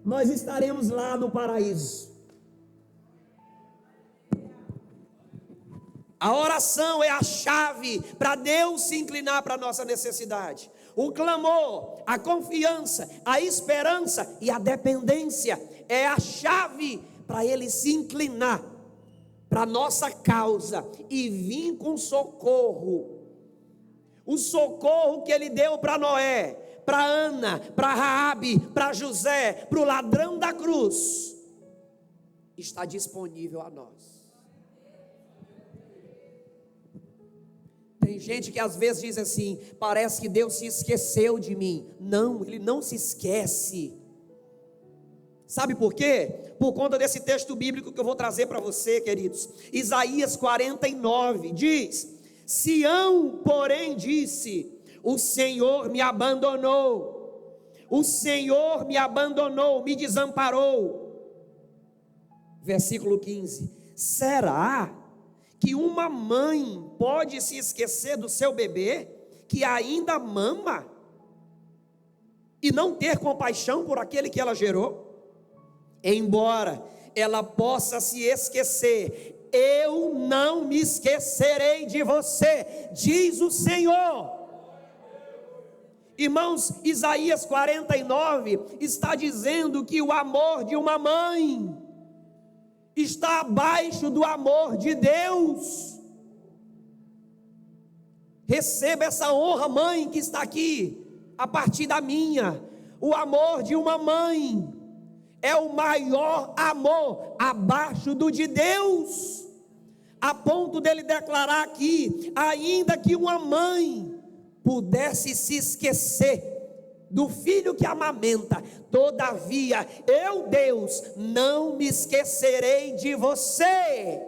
nós estaremos lá no paraíso. A oração é a chave para Deus se inclinar para a nossa necessidade. O clamor, a confiança, a esperança e a dependência é a chave para Ele se inclinar para a nossa causa e vir com socorro. O socorro que Ele deu para Noé, para Ana, para Raabe, para José, para o ladrão da cruz, está disponível a nós. Tem gente que às vezes diz assim: parece que Deus se esqueceu de mim. Não, Ele não se esquece. Sabe por quê? Por conta desse texto bíblico que eu vou trazer para você, queridos. Isaías 49 diz: Sião, porém, disse: o Senhor me abandonou, o Senhor me abandonou, me desamparou. Versículo 15: será que uma mãe pode se esquecer do seu bebê, que ainda mama, e não ter compaixão por aquele que ela gerou? Embora ela possa se esquecer, eu não me esquecerei de você, diz o Senhor. Irmãos, Isaías 49 está dizendo que o amor de uma mãe está abaixo do amor de Deus. Receba essa honra, mãe, que está aqui, a partir da minha. O amor de uma mãe é o maior amor, abaixo do de Deus, a ponto dele declarar aqui: ainda que uma mãe pudesse se esquecer do filho que amamenta, todavia eu, Deus, não me esquecerei de você.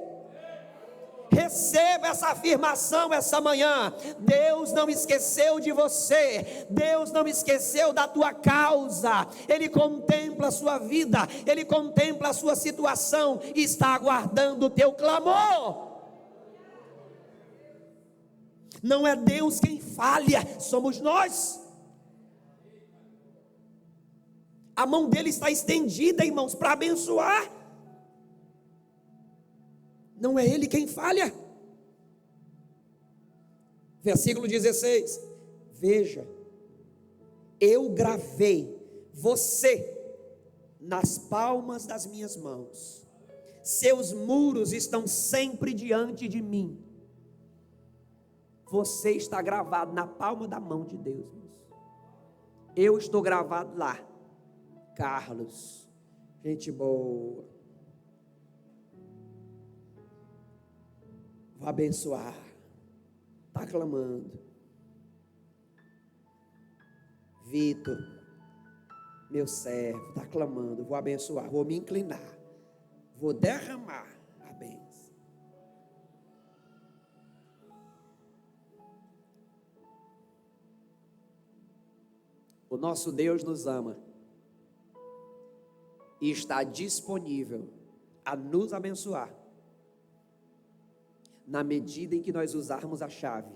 Receba essa afirmação essa manhã: Deus não esqueceu de você, Deus não esqueceu da tua causa. Ele contempla a sua vida, Ele contempla a sua situação e está aguardando o teu clamor. Não é Deus quem falha, somos nós. A mão dele está estendida, irmãos, para abençoar. Não é ele quem falha. Versículo 16: veja, eu gravei você nas palmas das minhas mãos, seus muros estão sempre diante de mim. Você está gravado na palma da mão de Deus, irmãos. Eu estou gravado lá. Carlos, gente boa, vou abençoar, está clamando. Vitor, meu servo, está clamando, vou abençoar, vou me inclinar, vou derramar a bênção. O nosso Deus nos ama e está disponível a nos abençoar, na medida em que nós usarmos a chave: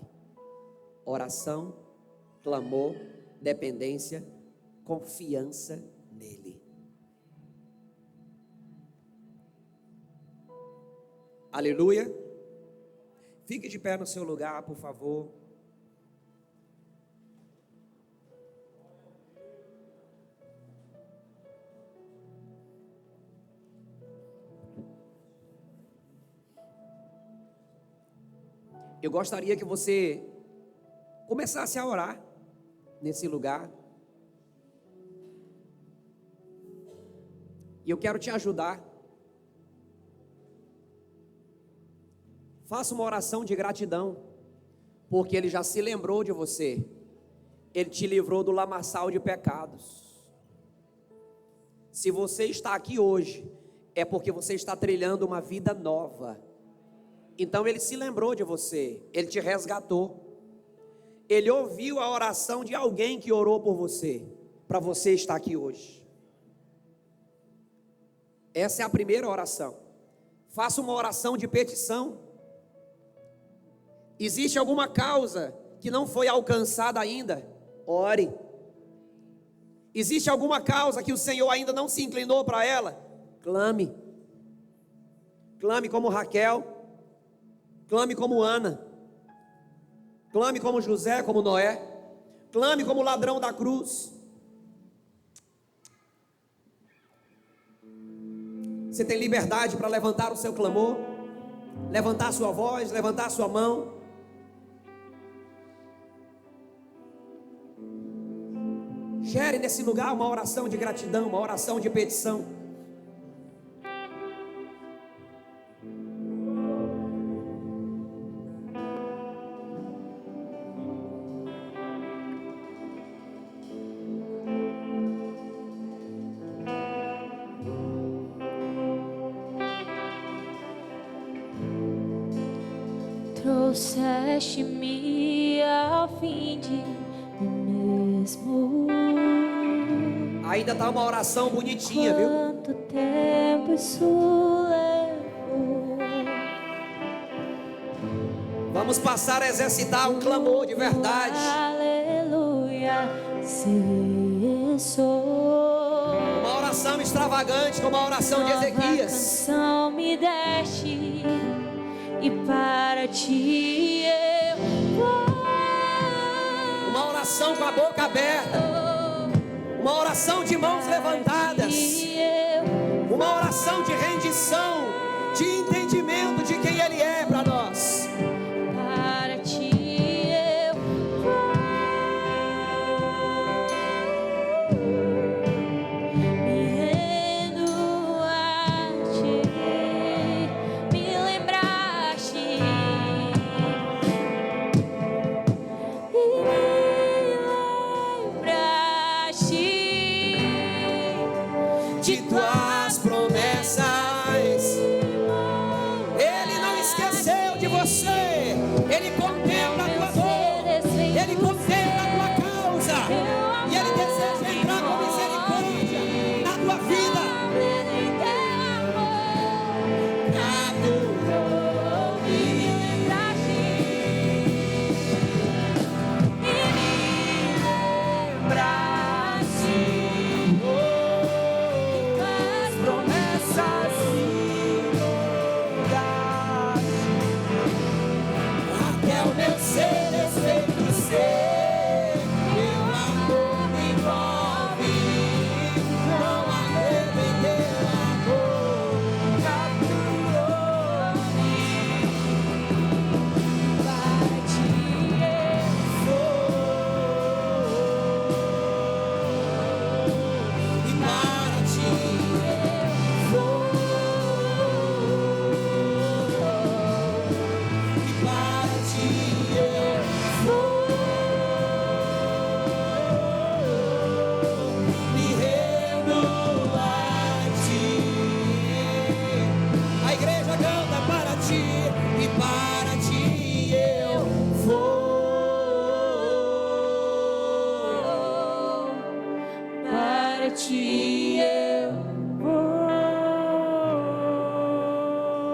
oração, clamor, dependência, confiança nele. Aleluia. Fique de pé no seu lugar, por favor. Eu gostaria que você começasse a orar nesse lugar. E eu quero te ajudar. Faça uma oração de gratidão, porque Ele já se lembrou de você. Ele te livrou do lamaçal de pecados. Se você está aqui hoje, é porque você está trilhando uma vida nova. Então Ele se lembrou de você, Ele te resgatou. Ele ouviu a oração de alguém que orou por você, para você estar aqui hoje. Essa é a primeira oração. Faça uma oração de petição. Existe alguma causa que não foi alcançada ainda? Ore. Existe alguma causa que o Senhor ainda não se inclinou para ela? Clame. Clame como Raquel. Clame como Ana, clame como José, como Noé, clame como o ladrão da cruz. Você tem liberdade para levantar o seu clamor, levantar a sua voz, levantar a sua mão. Gere nesse lugar uma oração de gratidão, uma oração de petição. Trouxeste-me ao fim de mim mesmo. Ainda está uma oração bonitinha, viu? Quanto tempo isso levou. Vamos passar a exercitar um clamor de verdade. Aleluia, cessou. Uma oração extravagante, como a oração de Ezequias. Canção me deste e para ti eu vou. Uma oração com a boca aberta, uma oração de mãos levantadas, uma oração de rendição,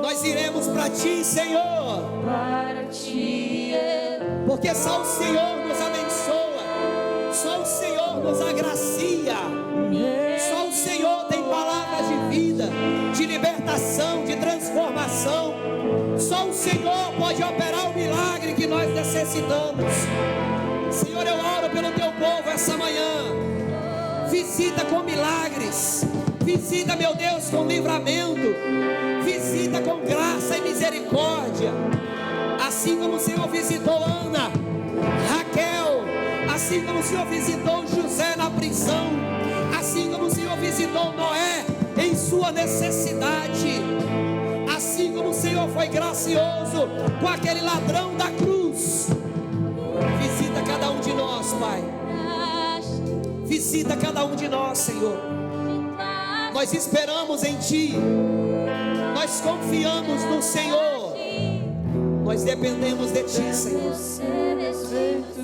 Nós iremos para ti, Senhor, para ti eu porque só o Senhor nos abençoa, só o Senhor nos agracia, só o Senhor tem palavras de vida, de libertação, de transformação. Só o Senhor pode operar o milagre que nós necessitamos. Senhor, eu oro pelo teu povo essa manhã. Visita com milagres, visita, meu Deus, com livramento, visita com graça e misericórdia, assim como o Senhor visitou Ana, Raquel, assim como o Senhor visitou José na prisão, assim como o Senhor visitou Noé em sua necessidade, assim como o Senhor foi gracioso com aquele ladrão da cruz. Visita cada um de nós, Pai. Visita cada um de nós, Senhor. Nós esperamos em Ti, nós confiamos no Senhor, nós dependemos de Ti, Senhor.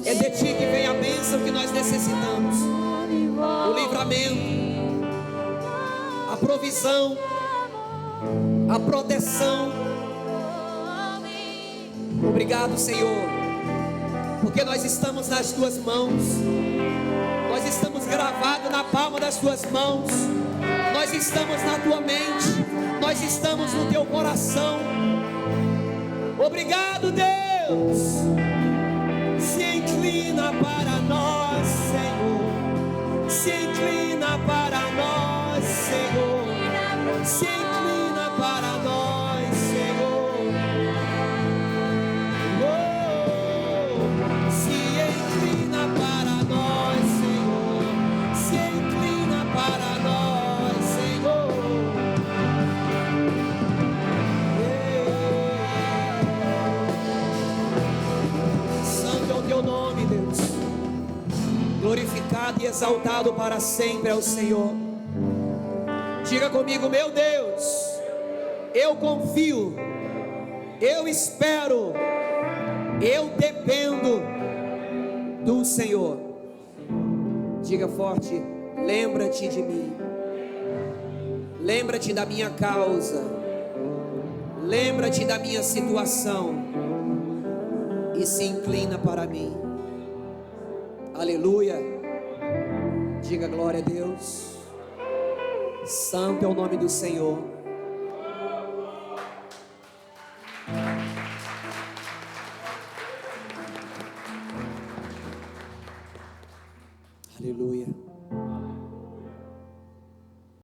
É de Ti que vem a bênção que nós necessitamos, o livramento, a provisão, a proteção. Obrigado, Senhor, porque nós estamos nas Tuas mãos, nós estamos gravados na palma das Tuas mãos, nós estamos na Tua mente, nós estamos no Teu coração. Obrigado, Deus. Se inclina para nós, Senhor. Se inclina para nós, Senhor. Se inclina para nós, Senhor. Oh, se inclina para nós, Senhor. Se inclina para nós, Senhor. Santo é o teu nome, Deus. Glorificado e exaltado para sempre é o Senhor. Diga comigo: meu Deus, eu confio, eu espero, eu dependo do Senhor. Diga forte: lembra-te de mim, lembra-te da minha causa, lembra-te da minha situação e se inclina para mim. Aleluia. Diga glória a Deus. Santo é o nome do Senhor.